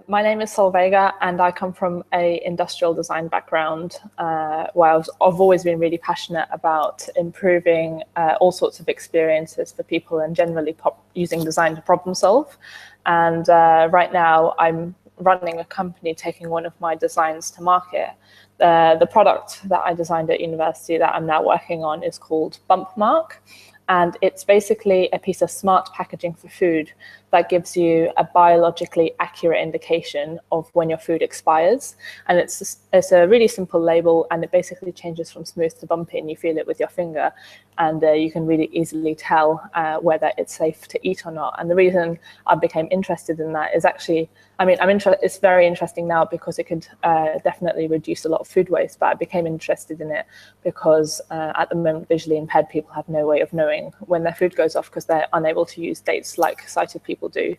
My name is Solveiga, and I come from an industrial design background where I've always been really passionate about improving all sorts of experiences for people and generally using design to problem solve. And right now I'm running a company taking one of my designs to market. The product that I designed at university that I'm now working on is called Bump Mark. And it's basically a piece of smart packaging for food that gives you a biologically accurate indication of when your food expires. And it's a really simple label, and it basically changes from smooth to bumpy, and you feel it with your finger. And you can really easily tell whether it's safe to eat or not. And the reason I became interested in that is actually, it's very interesting now because it could definitely reduce a lot of food waste, but I became interested in it because at the moment, visually impaired people have no way of knowing when their food goes off because they're unable to use dates like sighted people do.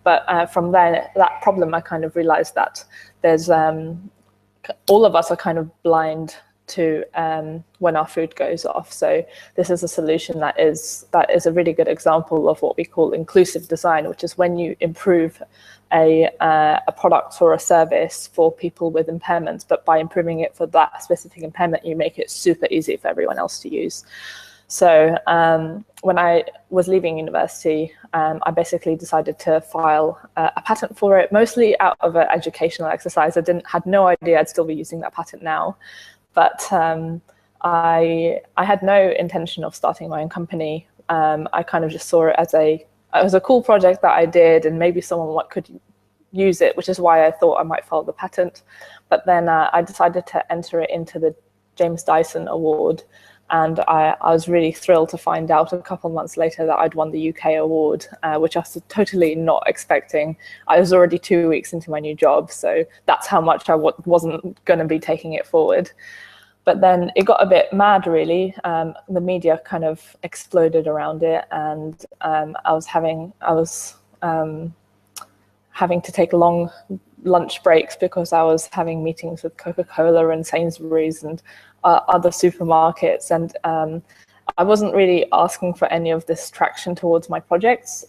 But from there, that problem, I kind of realized that there's, all of us are kind of blind to when our food goes off. So this is a solution that is a really good example of what we call inclusive design, which is when you improve a product or a service for people with impairments, but by improving it for that specific impairment, you make it super easy for everyone else to use. So when I was leaving university, I basically decided to file a patent for it, mostly out of an educational exercise. I had no idea I'd still be using that patent now. But I had no intention of starting my own company. I kind of just saw it as a cool project that I did, and maybe someone could use it, which is why I thought I might file the patent. But then I decided to enter it into the James Dyson Award. And I was really thrilled to find out a couple of months later that I'd won the UK award, which I was totally not expecting. I was already 2 weeks into my new job, so that's how much I wasn't going to be taking it forward. But then it got a bit mad, really. The media kind of exploded around it, and I was having to take long lunch breaks because I was having meetings with Coca-Cola and Sainsbury's and other supermarkets, and I wasn't really asking for any of this traction towards my projects.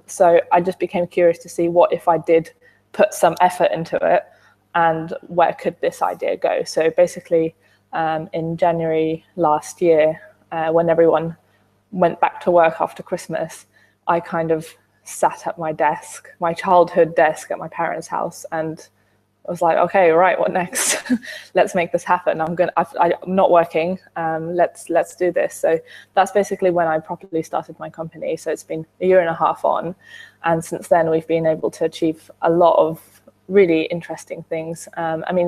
So I just became curious to see what if I did put some effort into it, and where could this idea go. So basically, in January last year, when everyone went back to work after Christmas, I kind of sat at my desk, my childhood desk at my parents' house, and I was like, okay, right, what next? Let's make this happen. I'm not working. Let's do this. So that's basically when I properly started my company. So it's been a year and a half on, and since then we've been able to achieve a lot of really interesting things.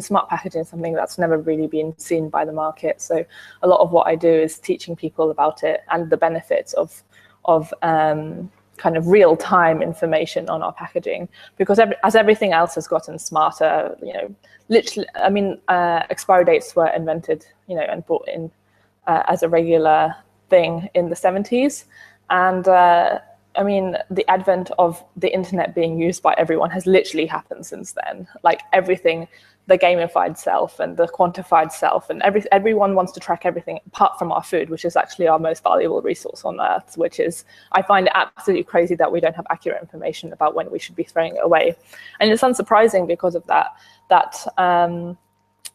Smart packaging is something that's never really been seen by the market. So a lot of what I do is teaching people about it and the benefits of kind of real-time information on our packaging, because as everything else has gotten smarter, literally, expiry dates were invented, and brought in as a regular thing in the 70s. And the advent of the internet being used by everyone has literally happened since then. Like everything, the gamified self and the quantified self, and everyone wants to track everything apart from our food, which is actually our most valuable resource on Earth, which is, I find it absolutely crazy that we don't have accurate information about when we should be throwing it away. And it's unsurprising because of that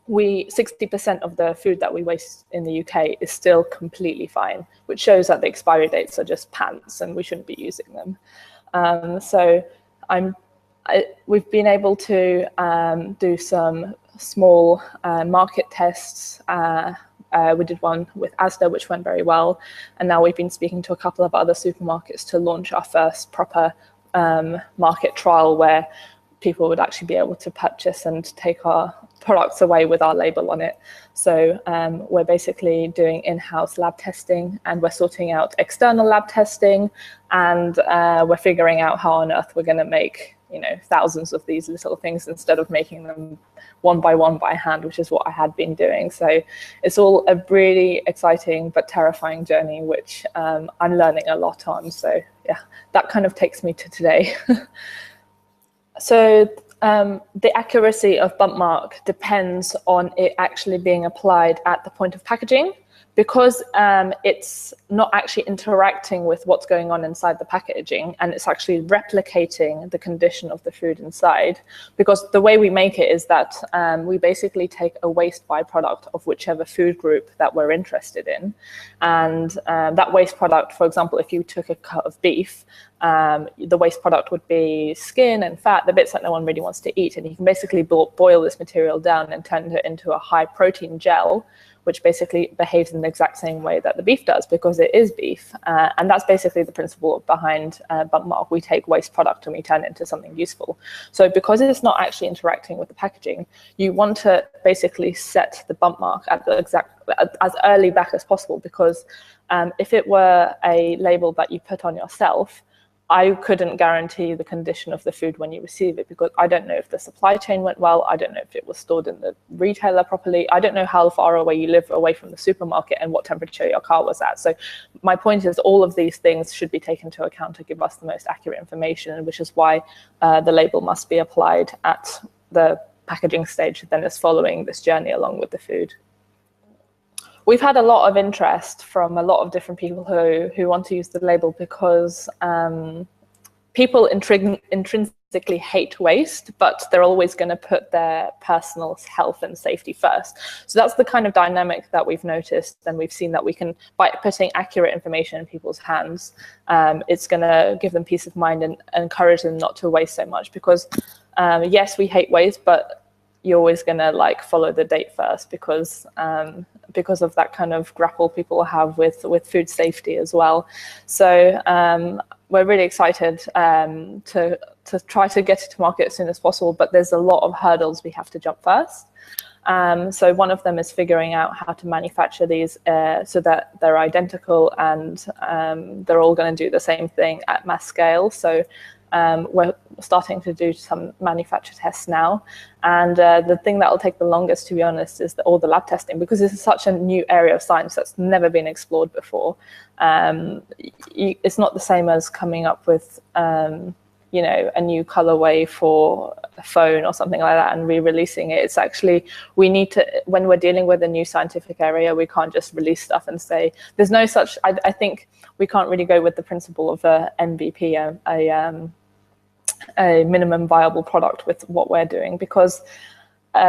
60% of the food that we waste in the UK is still completely fine, which shows that the expiry dates are just pants and we shouldn't be using them. We've been able to do some small market tests. We did one with Asda, which went very well. And now we've been speaking to a couple of other supermarkets to launch our first proper market trial where people would actually be able to purchase and take our products away with our label on it. So we're basically doing in-house lab testing, and we're sorting out external lab testing, and we're figuring out how on earth we're going to make thousands of these little things instead of making them one by hand, which is what I had been doing. So it's all a really exciting but terrifying journey, which I'm learning a lot on. So yeah, that kind of takes me to today. So the accuracy of bump mark depends on it actually being applied at the point of packaging, because it's not actually interacting with what's going on inside the packaging, and it's actually replicating the condition of the food inside, because the way we make it is that we basically take a waste byproduct of whichever food group that we're interested in. And that waste product, for example, if you took a cut of beef, the waste product would be skin and fat, the bits that no one really wants to eat. And you can basically boil this material down and turn it into a high protein gel, which basically behaves in the exact same way that the beef does, because it is beef. And that's basically the principle behind bump mark. We take waste product and we turn it into something useful. So because it's not actually interacting with the packaging, you want to basically set the bump mark at the exact, as early back as possible, because if it were a label that you put on yourself, I couldn't guarantee the condition of the food when you receive it, because I don't know if the supply chain went well. I don't know if it was stored in the retailer properly. I don't know how far away you live away from the supermarket and what temperature your car was at. So my point is, all of these things should be taken into account to give us the most accurate information, which is why the label must be applied at the packaging stage, then is following this journey along with the food. We've had a lot of interest from a lot of different people who want to use the label, because people intrinsically hate waste, but they're always going to put their personal health and safety first. So that's the kind of dynamic that we've noticed, and we've seen that we can, by putting accurate information in people's hands, it's going to give them peace of mind and encourage them not to waste so much. Because yes, we hate waste, but you're always going to like follow the date first, because of that kind of grapple people have with food safety as well. So we're really excited to try to get it to market as soon as possible, but there's a lot of hurdles we have to jump first. So one of them is figuring out how to manufacture these so that they're identical and they're all going to do the same thing at mass scale. So we're starting to do some manufacture tests now. And the thing that will take the longest, to be honest, is all the lab testing, because this is such a new area of science that's never been explored before. It's not the same as coming up with you know, a new colorway for a phone or something like that and re-releasing it. It's actually, we need to, when we're dealing with a new scientific area, we can't just release stuff and say, there's no such, I think we can't really go with the principle of a MVP, a minimum viable product with what we're doing, because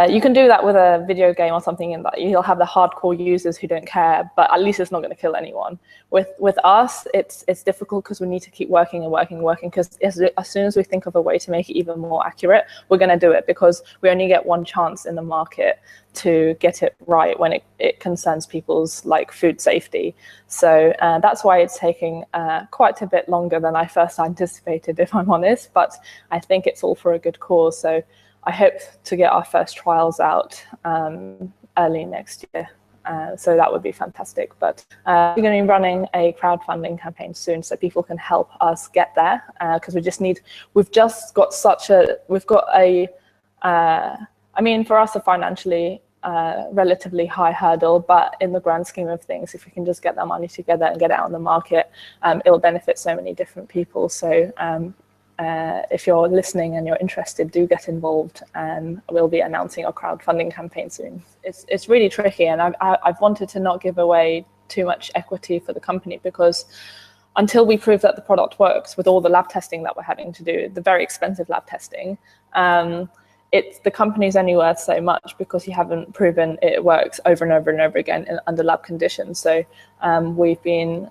you can do that with a video game or something, in that you'll have the hardcore users who don't care, but at least it's not going to kill anyone. With us, it's difficult because we need to keep working and working and working, because as soon as we think of a way to make it even more accurate, we're going to do it, because we only get one chance in the market to get it right when it concerns people's like food safety. So that's why it's taking quite a bit longer than I first anticipated, if I'm honest, but I think it's all for a good cause. So I hope to get our first trials out early next year. So that would be fantastic. But we're going to be running a crowdfunding campaign soon, so people can help us get there, because we've got a, I mean, for us, a financially relatively high hurdle, but in the grand scheme of things, if we can just get that money together and get it out on the market, it'll benefit so many different people. So if you're listening and you're interested, do get involved, and we'll be announcing our crowdfunding campaign soon. It's really tricky, and I've wanted to not give away too much equity for the company, because until we prove that the product works with all the lab testing that we're having to do, the very expensive lab testing, the company's only worth so much, because you haven't proven it works over and over and over again under lab conditions. So we've been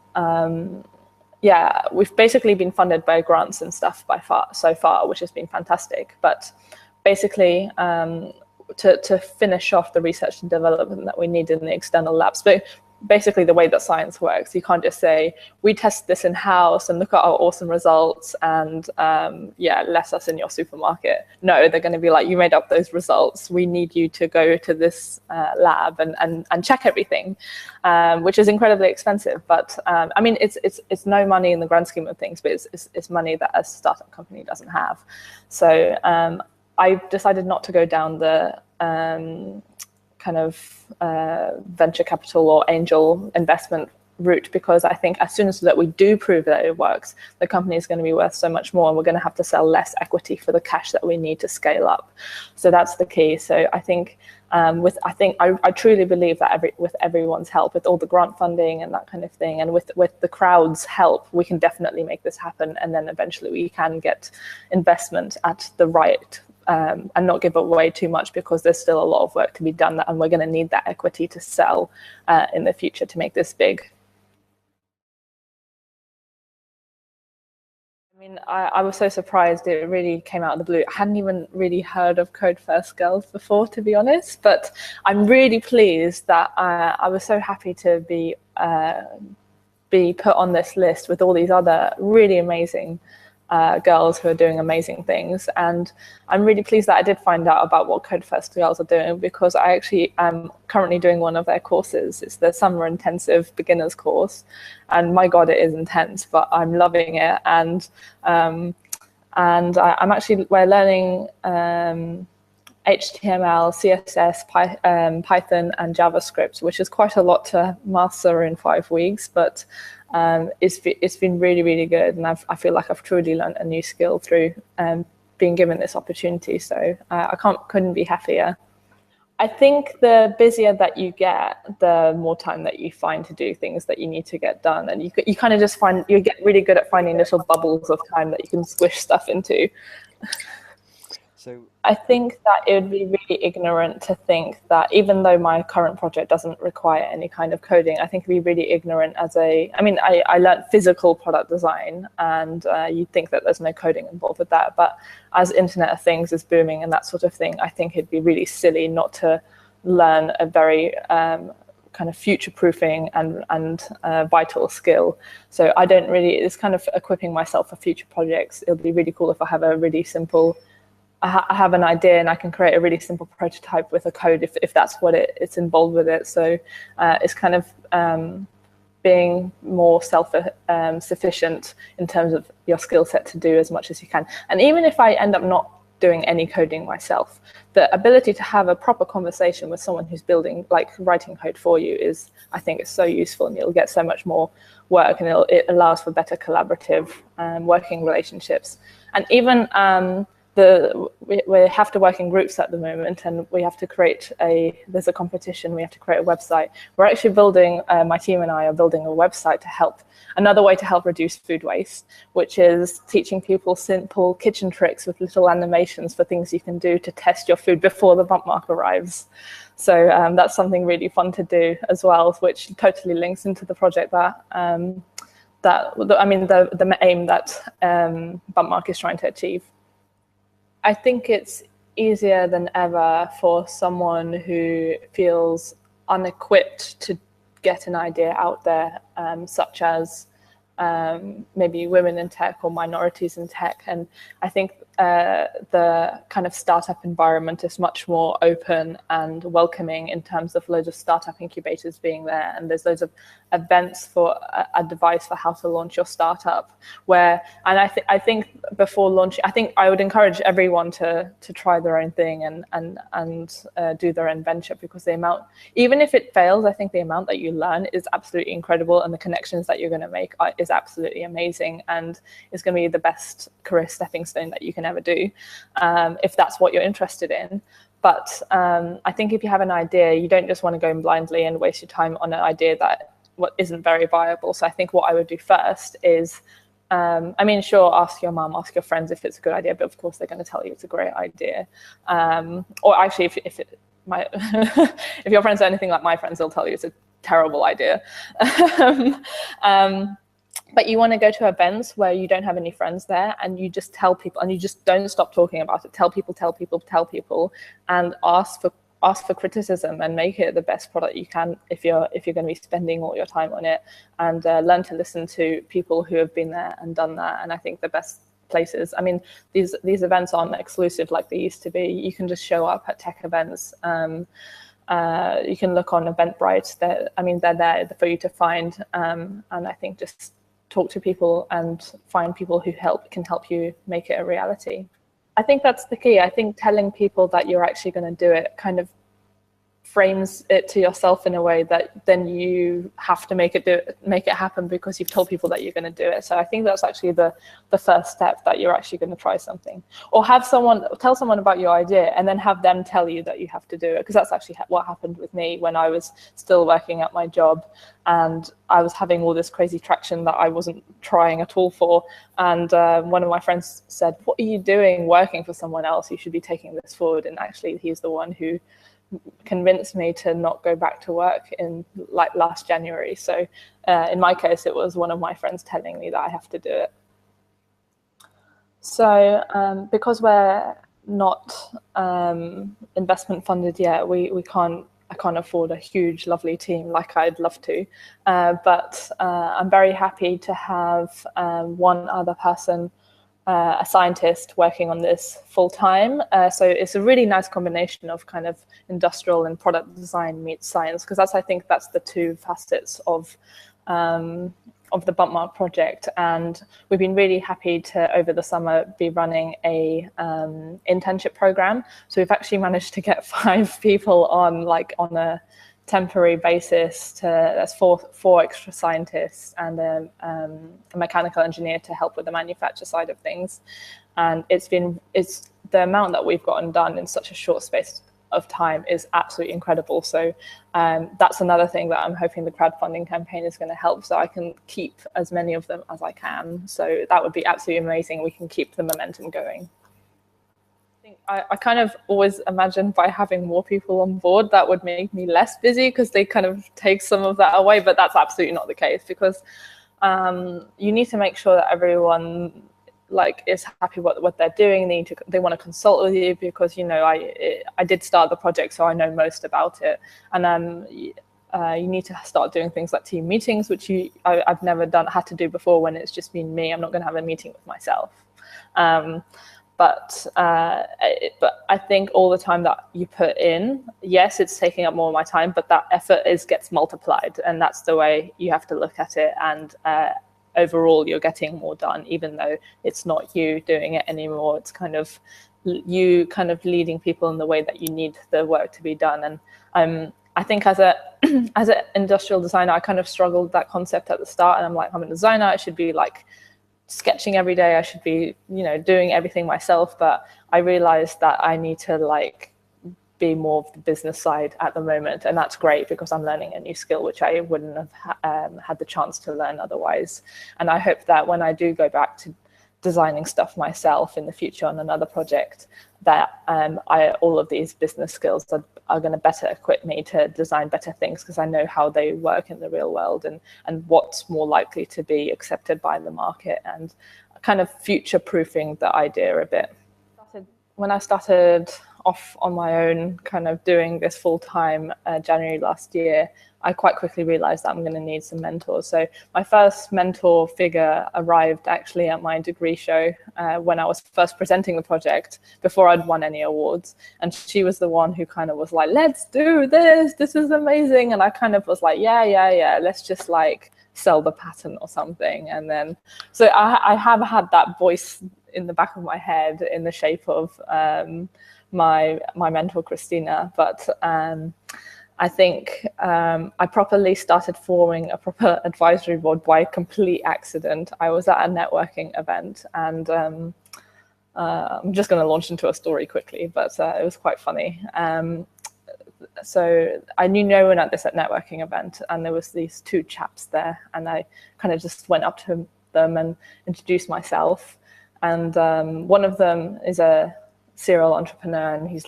we've basically been funded by grants and stuff so far, which has been fantastic. But basically, to finish off the research and development that we need in the external labs. But basically, the way that science works, you can't just say, we test this in-house and look at our awesome results and let us in your supermarket. No, they're going to be like, you made up those results. We need you to go to this lab and check everything, which is incredibly expensive. But I mean, it's no money in the grand scheme of things, but it's money that a startup company doesn't have. So I decided not to go down the kind of venture capital or angel investment route, because I think as soon as that we do prove that it works, the company is going to be worth so much more, and we're going to have to sell less equity for the cash that we need to scale up. So that's the key. So I think I truly believe that with everyone's help, with all the grant funding and that kind of thing, and with the crowd's help, we can definitely make this happen. And then eventually we can get investment at the right and not give away too much, because there's still a lot of work to be done, and we're going to need that equity to sell in the future to make this big. I mean, I was so surprised. It really came out of the blue. I hadn't even really heard of CodeFirstGirls before, to be honest, but I'm really pleased that I was so happy to be put on this list with all these other really amazing girls who are doing amazing things. And I'm really pleased that I did find out about what CodeFirstGirls are doing, because I actually am currently doing one of their courses. It's the summer intensive beginners course, and my God, it is intense, but I'm loving it. And we're learning HTML, CSS, Python, and JavaScript, which is quite a lot to master in 5 weeks, but it's been really, really good, and I feel like I've truly learned a new skill through being given this opportunity. So I couldn't be happier. I think the busier that you get, the more time that you find to do things that you need to get done, and you kind of just you get really good at finding little bubbles of time that you can squish stuff into. So I think that it would be really ignorant to think that, even though my current project doesn't require any kind of coding, I think it'd be really ignorant I learned physical product design, and you'd think that there's no coding involved with that. But as Internet of Things is booming and that sort of thing, I think it'd be really silly not to learn a very kind of future-proofing and vital skill. So it's kind of equipping myself for future projects. It'll be really cool if I have a really simple, I have an idea and I can create a really simple prototype with a code if that's what it's involved with it. So it's kind of being more self-sufficient in terms of your skill set to do as much as you can. And even if I end up not doing any coding myself, the ability to have a proper conversation with someone who's writing code for you I think it's so useful, and you'll get so much more work, and it allows for better collaborative working relationships. And even we have to work in groups at the moment, and we have to there's a competition, we have to create a website. We're actually building, my team and I are building a website another way to help reduce food waste, which is teaching people simple kitchen tricks with little animations for things you can do to test your food before the bump mark arrives. So that's something really fun to do as well, which totally links into the project the aim that bump mark is trying to achieve. I think it's easier than ever for someone who feels unequipped to get an idea out there, such as maybe women in tech or minorities in tech. And I think the kind of startup environment is much more open and welcoming in terms of loads of startup incubators being there, and there's loads of events for advice for how to launch your startup. I think before launching, I think I would encourage everyone to try their own thing and do their own venture, because the amount, even if it fails, I think the amount that you learn is absolutely incredible, and the connections that you're going to make is absolutely amazing, and it's going to be the best career stepping stone that you can ever do, if that's what you're interested in. But I think if you have an idea, you don't just want to go in blindly and waste your time on an idea that isn't very viable. So I think what I would do first is, sure, ask your mum, ask your friends if it's a good idea, but of course they're going to tell you it's a great idea. Or actually, if your friends are anything like my friends, they'll tell you it's a terrible idea. But you want to go to events where you don't have any friends there, and you just tell people, and you just don't stop talking about it. Tell people, and ask for criticism, and make it the best product you can if you're going to be spending all your time on it, and learn to listen to people who have been there and done that. And I think the best places, these events aren't exclusive like they used to be. You can just show up at tech events. You can look on Eventbrite. They're there for you to find. And I think just talk to people and find people who can help you make it a reality. I think that's the key. I think telling people that you're actually going to do it kind of frames it to yourself in a way that then you have to make it happen because you've told people that you're going to do it. So I think that's actually the first step, that you're actually going to try something, or tell someone about your idea and then have them tell you that you have to do it, because that's actually what happened with me when I was still working at my job and I was having all this crazy traction that I wasn't trying at all for. And one of my friends said, "What are you doing working for someone else? You should be taking this forward." And actually he's the one who convinced me to not go back to work in like last January. So in my case, it was one of my friends telling me that I have to do it. So because we're not investment funded yet, I can't afford a huge, lovely team like I'd love to. But I'm very happy to have one other person, a scientist, working on this full time. So it's a really nice combination of kind of industrial and product design meets science, because I think that's the two facets of the Bump Mark project. And we've been really happy to, over the summer, be running a internship program. So we've actually managed to get 5 people on a temporary basis. There's four extra scientists and a mechanical engineer to help with the manufacture side of things. And it's the amount that we've gotten done in such a short space of time is absolutely incredible. So that's another thing that I'm hoping the crowdfunding campaign is going to help, so I can keep as many of them as I can. So that would be absolutely amazing. We can keep the momentum going. I kind of always imagined by having more people on board that would make me less busy, because they kind of take some of that away, but that's absolutely not the case, because you need to make sure that everyone is happy what they're doing. They want to consult with you, because I did start the project, so I know most about it. And you need to start doing things like team meetings, which I've never had to do before when it's just been me. I'm not going to have a meeting with myself. But I think all the time that you put in, yes, it's taking up more of my time, but that effort gets multiplied, and that's the way you have to look at it. And overall, you're getting more done, even though it's not you doing it anymore. It's kind of you kind of leading people in the way that you need the work to be done. And I think as an industrial designer, I kind of struggled with that concept at the start. And I'm like, I'm a designer, I should be sketching every day, I should be doing everything myself. But I realized that I need to be more of the business side at the moment, and that's great because I'm learning a new skill which I wouldn't have had the chance to learn otherwise. And I hope that when I do go back to designing stuff myself in the future on another project, that all of these business skills are going to better equip me to design better things, because I know how they work in the real world and what's more likely to be accepted by the market, and kind of future-proofing the idea a bit. When I started off on my own, kind of doing this full-time January last year, I quite quickly realized that I'm going to need some mentors. So my first mentor figure arrived actually at my degree show when I was first presenting the project, before I'd won any awards. And she was the one who kind of was like, let's do this, this is amazing. And I kind of was like, yeah, let's just sell the patent or something. And then, so I have had that voice in the back of my head in the shape of my mentor, Christina. But I think I properly started forming a proper advisory board by complete accident. I was at a networking event, and I'm just going to launch into a story quickly, but it was quite funny. So I knew no one at this networking event, and there was these 2 chaps there, and I kind of just went up to them and introduced myself. And one of them is a serial entrepreneur, and he's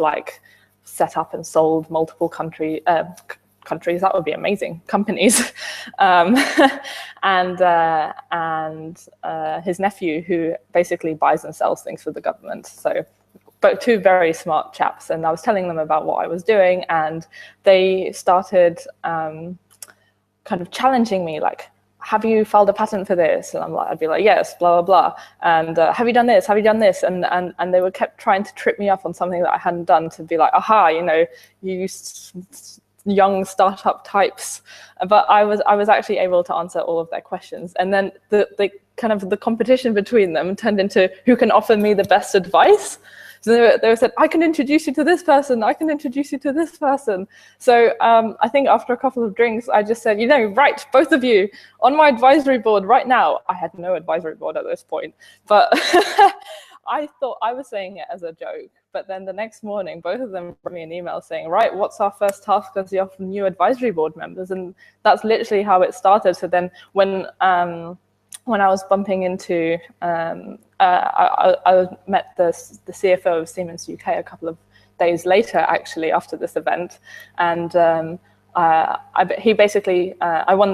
set up and sold multiple countries, that would be amazing, companies. And his nephew, who basically buys and sells things for the government. So, but 2 very smart chaps. And I was telling them about what I was doing, and they started kind of challenging me, have you filed a patent for this? And I'd be like, yes, blah, blah, blah. And have you done this? Have you done this? And they were kept trying to trip me up on something that I hadn't done, to be like, aha, you young startup types. But I was actually able to answer all of their questions. And then the competition between them turned into who can offer me the best advice. So they said, I can introduce you to this person, I can introduce you to this person. So I think after a couple of drinks, I just said, right, both of you on my advisory board right now. I had no advisory board at this point, but I thought I was saying it as a joke. But then the next morning, both of them brought me an email saying, right, what's our first task as your new advisory board members? And that's literally how it started. So then when I was bumping into, I met the CFO of Siemens UK a couple of days later, actually, after this event. And he basically, I won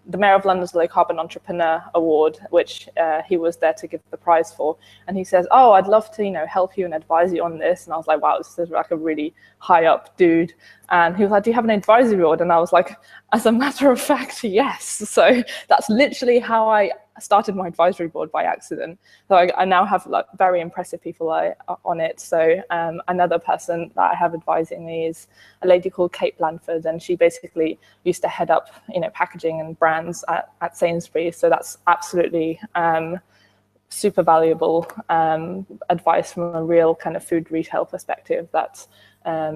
the Mayor of London's Low Carbon Entrepreneur Award, which he was there to give the prize for. And he says, oh, I'd love to, help you and advise you on this. And I was like, wow, this is like a really high up dude. And he was like, do you have an advisory board? And I was like, as a matter of fact, yes. So that's literally how I started my advisory board, by accident. So I now have like very impressive people on it. So another person that I have advising me is a lady called Kate Blanford, and she basically used to head up, packaging and brands at Sainsbury's. So that's absolutely super valuable advice from a real kind of food retail perspective that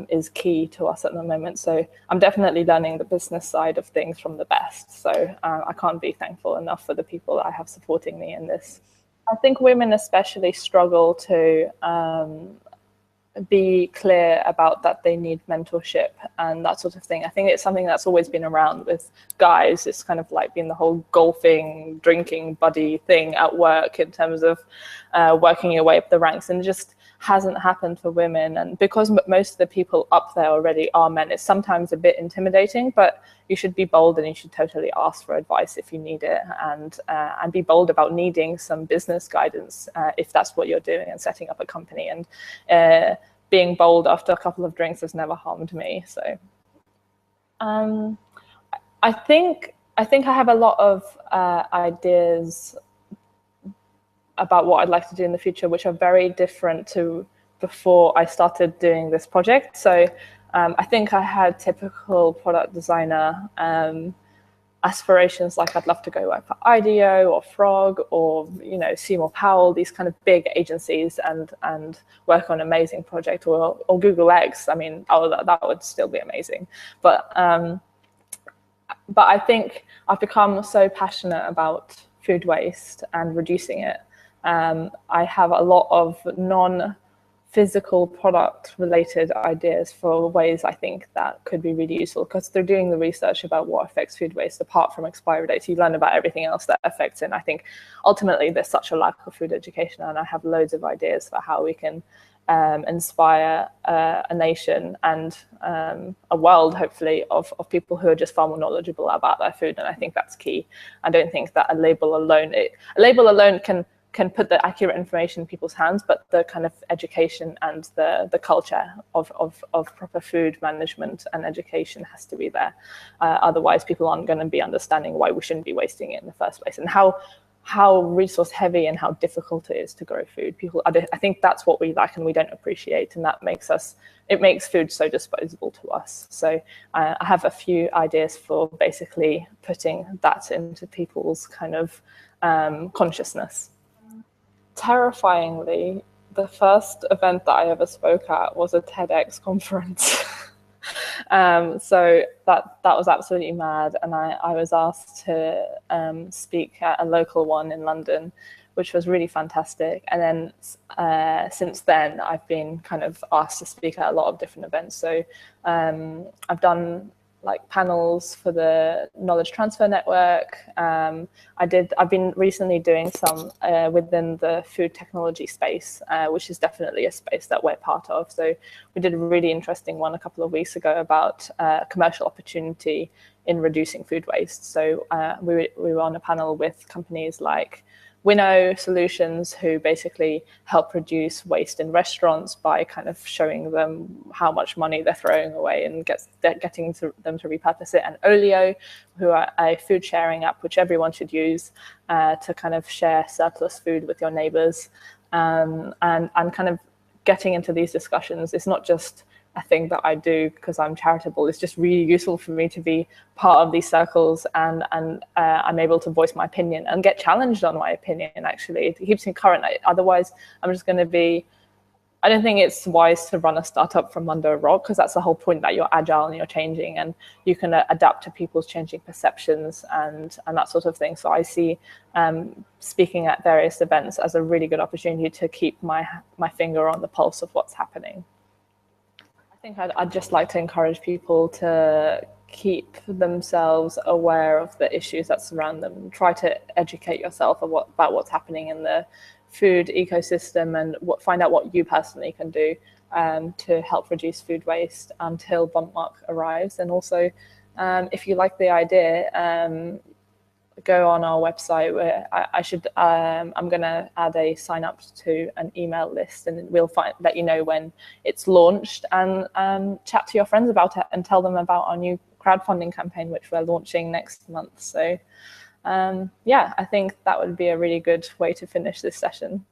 is key to us at the moment. So I'm definitely learning the business side of things from the best. So I can't be thankful enough for the people that I have supporting me in this. I think women especially struggle to be clear about that they need mentorship and that sort of thing. I think it's something that's always been around with guys. It's kind of like being the whole golfing, drinking buddy thing at work in terms of working your way up the ranks, and just hasn't happened for women. And because most of the people up there already are men, it's sometimes a bit intimidating, but you should be bold and you should totally ask for advice if you need it, and be bold about needing some business guidance if that's what you're doing and setting up a company. And being bold after a couple of drinks has never harmed me. So I think I have a lot of ideas about what I'd like to do in the future, which are very different to before I started doing this project. So I think I had typical product designer aspirations, like I'd love to go work for IDEO or Frog or Seymour Powell, these kind of big agencies, and work on an amazing project, or Google X. I mean, that would still be amazing. But I think I've become so passionate about food waste and reducing it. I have a lot of non-physical product related ideas for ways I think that could be really useful, because they're doing the research about what affects food waste apart from expiry dates. You learn about everything else that affects it. And I think ultimately there's such a lack of food education, and I have loads of ideas for how we can inspire a nation and a world, hopefully, of people who are just far more knowledgeable about their food. And I think that's key. I don't think that a label alone can put the accurate information in people's hands, but the kind of education and the culture of proper food management and education has to be there. Otherwise, people aren't going to be understanding why we shouldn't be wasting it in the first place, and how resource heavy and how difficult it is to grow food. I think that's what we lack and we don't appreciate, and that makes food so disposable to us. So I have a few ideas for basically putting that into people's kind of consciousness. Terrifyingly, the first event that I ever spoke at was a TEDx conference. So that was absolutely mad, and I was asked to speak at a local one in London, which was really fantastic. And then since then, I've been kind of asked to speak at a lot of different events. So I've done like panels for the Knowledge Transfer Network. I've been recently doing some within the food technology space, which is definitely a space that we're part of. So we did a really interesting one a couple of weeks ago about commercial opportunity in reducing food waste. So we were on a panel with companies like Winnow Solutions, who basically help reduce waste in restaurants by kind of showing them how much money they're throwing away and getting them to repurpose it. And Olio, who are a food sharing app, which everyone should use to kind of share surplus food with your neighbors. And kind of getting into these discussions, it's not just a thing that I do because I'm charitable. It's just really useful for me to be part of these circles, and I'm able to voice my opinion and get challenged on my opinion. Actually, it keeps me current. Otherwise, I'm just going to be I don't think it's wise to run a startup from under a rock, because that's the whole point, that you're agile and you're changing and you can adapt to people's changing perceptions and that sort of thing. So I see speaking at various events as a really good opportunity to keep my finger on the pulse of what's happening. I think I'd just like to encourage people to keep themselves aware of the issues that surround them. Try to educate yourself about what's happening in the food ecosystem and find out what you personally can do to help reduce food waste until bump mark arrives. And also, if you like the idea, go on our website where I'm going to add a sign up to an email list, and we'll let you know when it's launched, and chat to your friends about it and tell them about our new crowdfunding campaign, which we're launching next month. So yeah, I think that would be a really good way to finish this session.